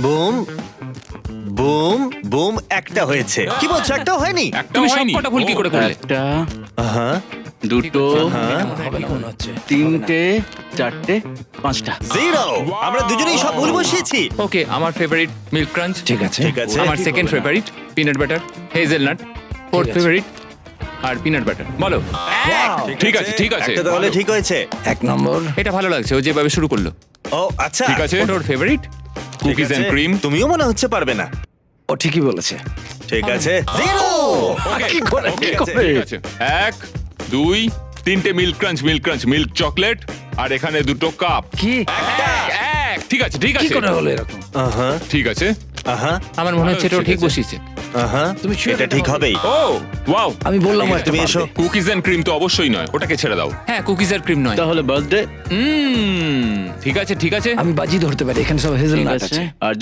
Boom boom boom, একটা হয়েছে। কি বলছো, একটাও হয়নি? একটা তুমি হয়নি সবকটা ভুল কি করে করলে? একটা, হ্যাঁ দুটো, হ্যাঁ, তিনটে, চারটে, পাঁচটা। জিরো। আমরা দুজনেই সব ভুল বসিয়েছি। ওকে, আমার ফেভারিট মিল্ক ক্রাঞ্চ, ঠিক আছে। ঠিক আছে। আমার second favourite peanut butter, hazelnut, fourth favourite আর পিনাট বাটার। বলো। ঠিক আছে, ঠিক আছে। একটা তাহলে ঠিক হয়েছে। 1 নম্বর। এটা ভালো লাগছে, ও যেভাবে শুরু করলো। ও আচ্ছা, ঠিক আছে। ওটা ওর ফেভারিট। ঠিক কুকিজ এন্ড আছে। ক্রিম। তুমিও মনে হচ্ছে পারবে না। ও ঠিকই বলেছে। ঠিক আছে, জিরো। কি করে ঠিক আছে। ঠিক আছে। 1 2 3টে মিল্ক ক্রাঞ্চ, মিল্ক চকলেট, আর এখানে দুটো কাপ। কি এক। ঠিক আছে, ঠিক কি আছে, করে হলো এরকম? আহা ঠিক আছে। আহা আমার মনে হচ্ছে এটাও ঠিক ঠিক আছে। বসিয়েছে। আহা, তুমি sure এটা এটা ঠিক হবে? হবেই। ও ওয়াও, আমি বললাম ঠিক আছে, একটা তুমি এসো। পারবে। কুকিজ এন্ড ক্রিম তো অবশ্যই নয়, ওটাকে ছেড়ে দাও। হ্যাঁ, কুকিজ আর ক্রিম নয়। তাহলে বার্থডে। ঠিক আছে, ঠিক আছে। আমি বাজি ধরতে পারি, এখানে সব ঠিক হেজেলনাট আছে। আছে। আর